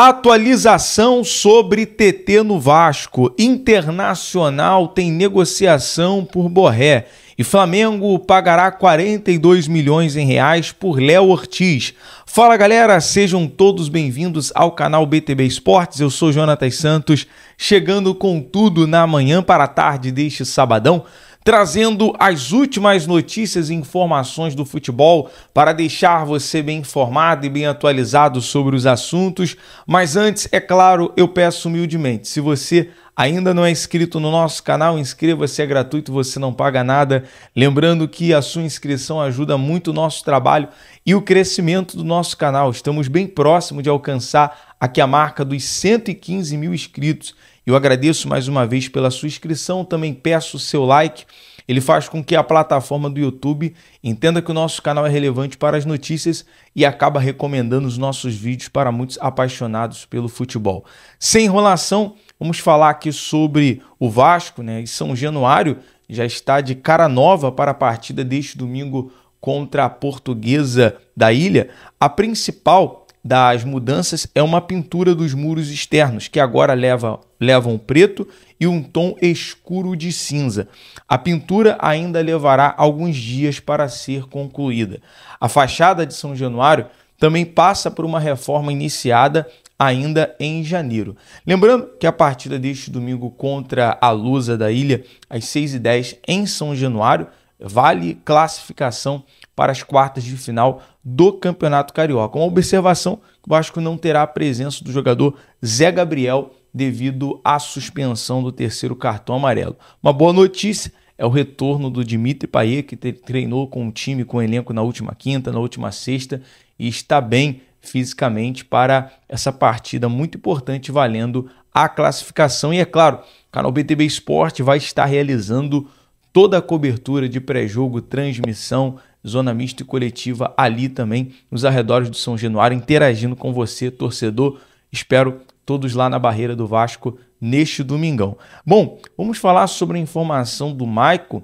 Atualização sobre TT no Vasco. Internacional tem negociação por Borré e Flamengo pagará 42 milhões em reais por Léo Ortiz. Fala galera, sejam todos bem-vindos ao canal BTB Esportes. Eu sou Jonatas Santos, chegando com tudo na manhã para a tarde deste sabadão, trazendo as últimas notícias e informações do futebol para deixar você bem informado e bem atualizado sobre os assuntos. Mas antes, é claro, eu peço humildemente, se você ainda não é inscrito no nosso canal, inscreva-se, é gratuito, você não paga nada. Lembrando que a sua inscrição ajuda muito o nosso trabalho e o crescimento do nosso canal. Estamos bem próximo de alcançar aqui a marca dos 115 mil inscritos. Eu agradeço mais uma vez pela sua inscrição, também peço o seu like. Ele faz com que a plataforma do YouTube entenda que o nosso canal é relevante para as notícias e acaba recomendando os nossos vídeos para muitos apaixonados pelo futebol. Sem enrolação, vamos falar aqui sobre o Vasco, né? E São Januário já está de cara nova para a partida deste domingo contra a Portuguesa da Ilha. A principal das mudanças é uma pintura dos muros externos, que agora levam preto e um tom escuro de cinza. A pintura ainda levará alguns dias para ser concluída. A fachada de São Januário também passa por uma reforma iniciada ainda em janeiro. Lembrando que a partida deste domingo contra a Lusa da Ilha, às 6h10 em São Januário, vale classificação para as quartas de final do Campeonato Carioca. Uma observação que o Vasco não terá a presença do jogador Zé Gabriel devido à suspensão do terceiro cartão amarelo. Uma boa notícia é o retorno do Dimitri Payet, que treinou com o time, com o elenco na última quinta, na última sexta e está bem fisicamente para essa partida muito importante valendo a classificação. E é claro, o canal BTB Esporte vai estar realizando toda a cobertura de pré-jogo, transmissão, zona mista e coletiva ali também nos arredores do São Januário, interagindo com você, torcedor. Espero todos lá na barreira do Vasco neste domingão. Bom, vamos falar sobre a informação do Maicon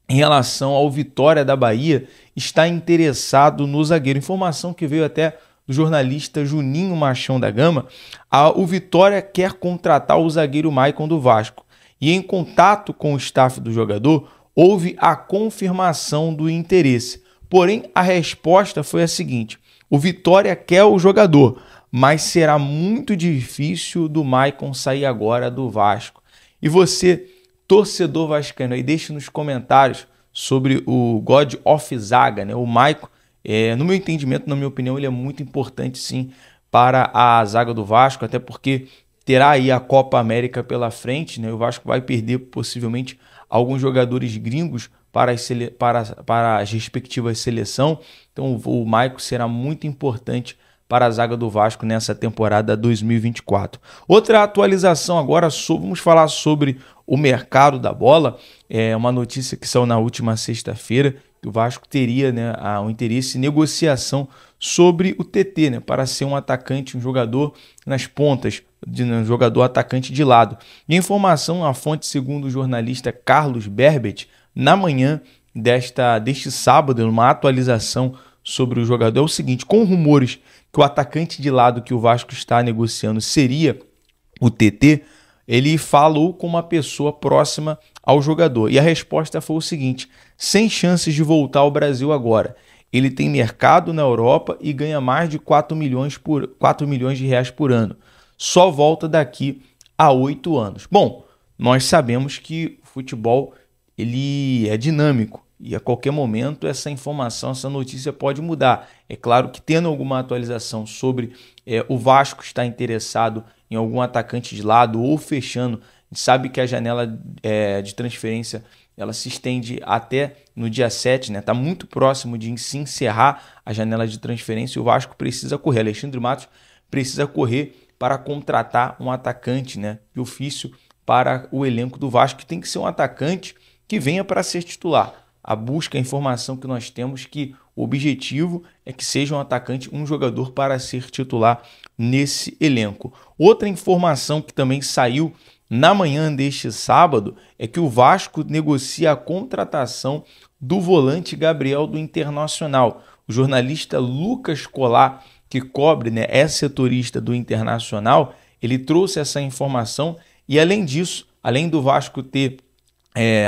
em relação ao Vitória da Bahia está interessado no zagueiro. Informação que veio até do jornalista Juninho Machão da Gama. O Vitória quer contratar o zagueiro Maicon do Vasco. E em contato com o staff do jogador, houve a confirmação do interesse. Porém, a resposta foi a seguinte: o Vitória quer o jogador, mas será muito difícil do Maicon sair agora do Vasco. E você, torcedor vascaíno, aí deixe nos comentários sobre o God of Zaga, né? O Maicon, no meu entendimento, na minha opinião, ele é muito importante sim para a zaga do Vasco, até porque terá aí a Copa América pela frente, né? O Vasco vai perder possivelmente alguns jogadores gringos para as respectivas seleções. Então o Maicon será muito importante para a zaga do Vasco nessa temporada 2024. Outra atualização agora, vamos falar sobre o mercado da bola. É uma notícia que saiu na última sexta-feira, que o Vasco teria, né, um interesse em negociação sobre o TT, né, para ser um atacante, um jogador nas pontas, um jogador atacante de lado. E a informação, a fonte segundo o jornalista Carlos Berbet, na manhã deste sábado, numa atualização sobre o jogador, é o seguinte: com rumores que o atacante de lado que o Vasco está negociando seria o TT, ele falou com uma pessoa próxima ao jogador. E a resposta foi o seguinte: sem chances de voltar ao Brasil agora. Ele tem mercado na Europa e ganha mais de 4 milhões de reais por ano. Só volta daqui a 8 anos. Bom, nós sabemos que o futebol ele é dinâmico e a qualquer momento essa informação, essa notícia pode mudar. É claro que tendo alguma atualização sobre o Vasco estar interessado em algum atacante de lado ou fechando, a gente sabe que a janela de transferência ela se estende até no dia 7, né? Está muito próximo de se encerrar a janela de transferência e o Vasco precisa correr. Alexandre Matos precisa correr para contratar um atacante, né, de ofício para o elenco do Vasco, que tem que ser um atacante que venha para ser titular. A busca, a informação que nós temos que o objetivo é que seja um atacante, um jogador para ser titular nesse elenco. Outra informação que também saiu na manhã deste sábado é que o Vasco negocia a contratação do volante Gabriel do Internacional. O jornalista Lucas Colar, que cobre, né, é setorista do Internacional, ele trouxe essa informação e, além disso, além do Vasco ter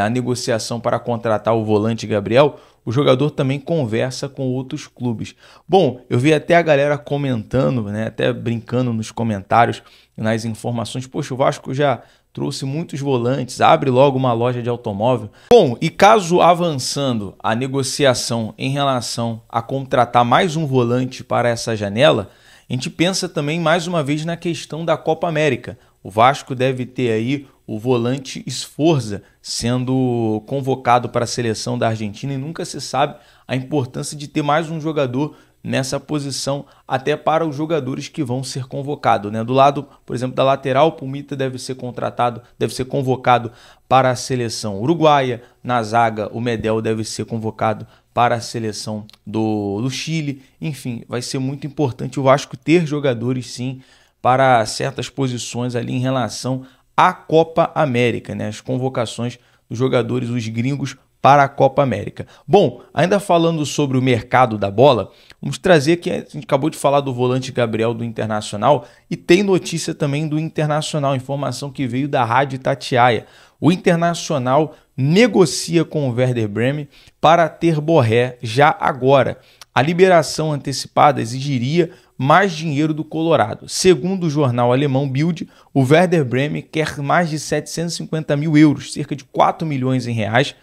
a negociação para contratar o volante Gabriel, o jogador também conversa com outros clubes. Bom, eu vi até a galera comentando, né, até brincando nos comentários, nas informações, poxa, o Vasco já trouxe muitos volantes, abre logo uma loja de automóvel. Bom, e caso avançando a negociação em relação a contratar mais um volante para essa janela, a gente pensa também mais uma vez na questão da Copa América. O Vasco deve ter aí o volante Sforza sendo convocado para a seleção da Argentina e nunca se sabe a importância de ter mais um jogador nessa posição, até para os jogadores que vão ser convocados, né? Do lado, por exemplo, da lateral, o Pumita deve ser convocado para a seleção uruguaia. Na zaga, o Medel deve ser convocado para a seleção do Chile. Enfim, vai ser muito importante o Vasco ter jogadores, sim, para certas posições ali em relação à Copa América, né? As convocações dos jogadores, os gringos, para a Copa América. Bom, ainda falando sobre o mercado da bola, vamos trazer que a gente acabou de falar do volante Gabriel do Internacional e tem notícia também do Internacional, informação que veio da Rádio Itatiaia. O Internacional negocia com o Werder Bremen para ter Borré já agora. A liberação antecipada exigiria mais dinheiro do Colorado. Segundo o jornal alemão Bild, o Werder Bremen quer mais de 750 mil euros, cerca de 4 milhões em reais,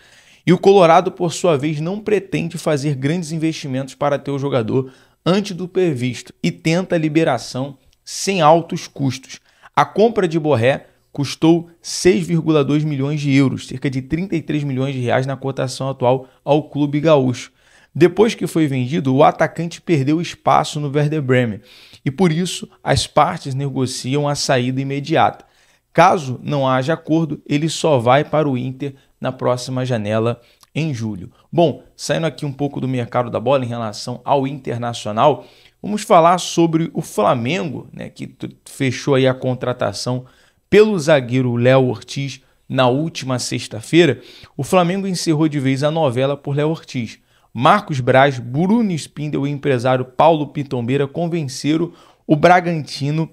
e o Colorado, por sua vez, não pretende fazer grandes investimentos para ter o jogador antes do previsto e tenta a liberação sem altos custos. A compra de Borré custou 6,2 milhões de euros, cerca de 33 milhões de reais na cotação atual ao clube gaúcho. Depois que foi vendido, o atacante perdeu espaço no Werder Bremen e, por isso, as partes negociam a saída imediata. Caso não haja acordo, ele só vai para o Inter na próxima janela em julho. Bom, saindo aqui um pouco do mercado da bola em relação ao Internacional, vamos falar sobre o Flamengo, né, que fechou aí a contratação pelo zagueiro Léo Ortiz na última sexta-feira. O Flamengo encerrou de vez a novela por Léo Ortiz. Marcos Braz, Bruno Spindel e o empresário Paulo Pitombeira convenceram o Bragantino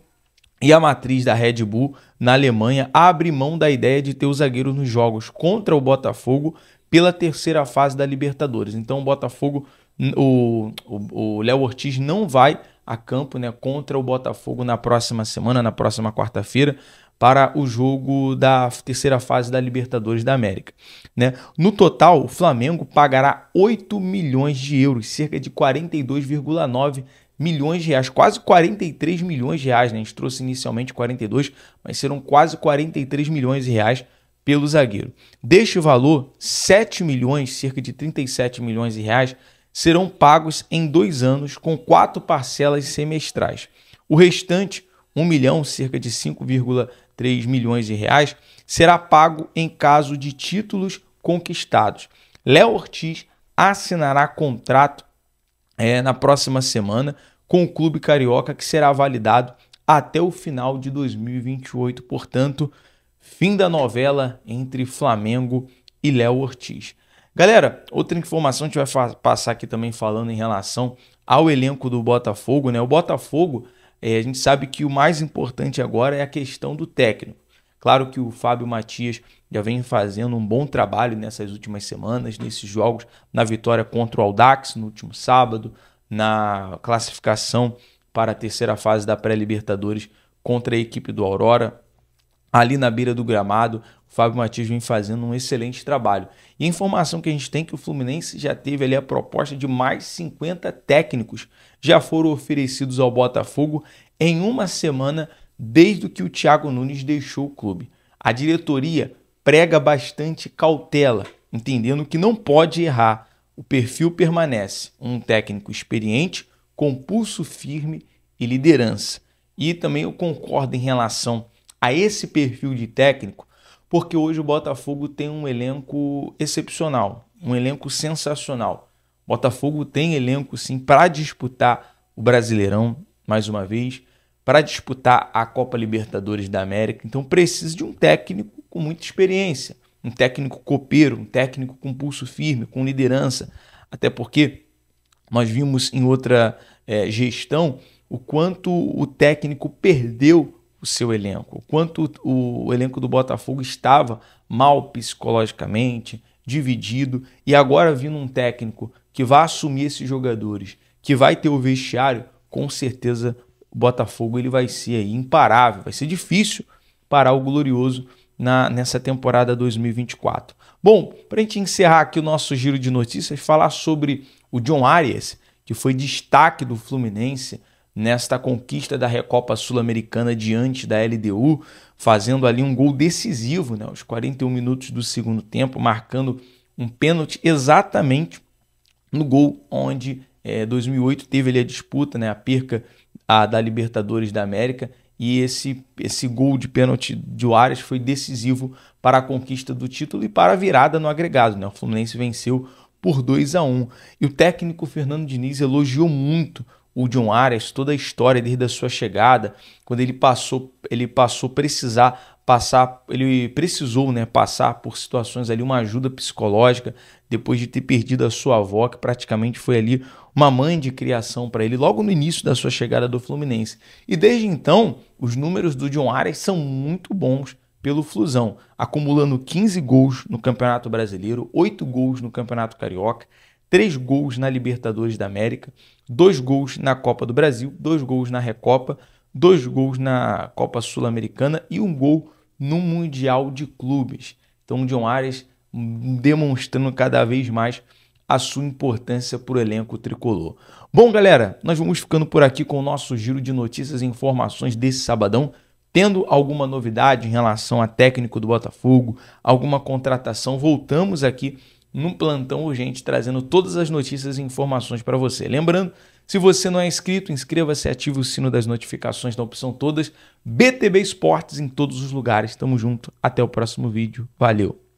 e a matriz da Red Bull na Alemanha a abrir mão da ideia de ter o zagueiro nos jogos contra o Botafogo pela terceira fase da Libertadores. Então o Botafogo, o Léo Ortiz não vai a campo, né, contra o Botafogo na próxima semana, na próxima quarta-feira, para o jogo da terceira fase da Libertadores da América, né? No total, o Flamengo pagará 8 milhões de euros, cerca de 42,9 milhões de reais, quase 43 milhões de reais, né? A gente trouxe inicialmente 42, mas serão quase 43 milhões de reais pelo zagueiro. Deste valor, 7 milhões, cerca de 37 milhões de reais, serão pagos em 2 anos com 4 parcelas semestrais. O restante, 1 milhão, cerca de 5,3 milhões de reais, será pago em caso de títulos conquistados. Léo Ortiz assinará contrato na próxima semana com o clube carioca, que será validado até o final de 2028. Portanto, fim da novela entre Flamengo e Léo Ortiz. Galera, outra informação que a gente vai passar aqui também falando em relação ao elenco do Botafogo, né? O Botafogo, a gente sabe que o mais importante agora é a questão do técnico. Claro que o Fábio Matias já vem fazendo um bom trabalho nessas últimas semanas, nesses jogos, na vitória contra o Audax no último sábado, na classificação para a terceira fase da pré-Libertadores contra a equipe do Aurora. Ali na beira do gramado, o Fábio Matias vem fazendo um excelente trabalho. E a informação que a gente tem é que o Fluminense já teve ali a proposta de mais 50 técnicos já foram oferecidos ao Botafogo em uma semana desde que o Thiago Nunes deixou o clube. A diretoria prega bastante cautela, entendendo que não pode errar. O perfil permanece um técnico experiente, com pulso firme e liderança. E também eu concordo em relação a esse perfil de técnico, porque hoje o Botafogo tem um elenco excepcional, um elenco sensacional. O Botafogo tem elenco sim para disputar o Brasileirão, mais uma vez, para disputar a Copa Libertadores da América. Então precisa de um técnico com muita experiência, um técnico copeiro, um técnico com pulso firme, com liderança, até porque nós vimos em outra gestão o quanto o técnico perdeu o seu elenco, o quanto o elenco do Botafogo estava mal psicologicamente, dividido, e agora vindo um técnico que vai assumir esses jogadores, que vai ter o vestiário, com certeza o Botafogo ele vai ser aí imparável, vai ser difícil parar o Glorioso nessa temporada 2024. Bom, para a gente encerrar aqui o nosso giro de notícias, falar sobre o John Arias, que foi destaque do Fluminense nesta conquista da Recopa Sul-Americana diante da LDU, fazendo ali um gol decisivo, né, aos 41 minutos do segundo tempo, marcando um pênalti exatamente no gol onde 2008 teve ali a disputa, né, a perca da Libertadores da América, e esse gol de pênalti de Arias foi decisivo para a conquista do título e para a virada no agregado, né? O Fluminense venceu por 2-1. E o técnico Fernando Diniz elogiou muito o John Arias, toda a história desde a sua chegada, quando ele precisou, né, passar por situações ali, uma ajuda psicológica, depois de ter perdido a sua avó, que praticamente foi ali uma mãe de criação para ele, logo no início da sua chegada do Fluminense. E desde então, os números do John Arias são muito bons pelo Flusão, acumulando 15 gols no Campeonato Brasileiro, 8 gols no Campeonato Carioca, 3 gols na Libertadores da América, 2 gols na Copa do Brasil, 2 gols na Recopa, 2 gols na Copa Sul-Americana e 1 gol no Mundial de Clubes. Então o John Arias demonstrando cada vez mais a sua importância para o elenco tricolor. Bom, galera, nós vamos ficando por aqui com o nosso giro de notícias e informações desse sabadão. Tendo alguma novidade em relação a técnico do Botafogo, alguma contratação, voltamos aqui num plantão urgente, trazendo todas as notícias e informações para você. Lembrando, se você não é inscrito, inscreva-se e ative o sino das notificações na opção todas. BTB Esportes em todos os lugares. Tamo junto. Até o próximo vídeo. Valeu!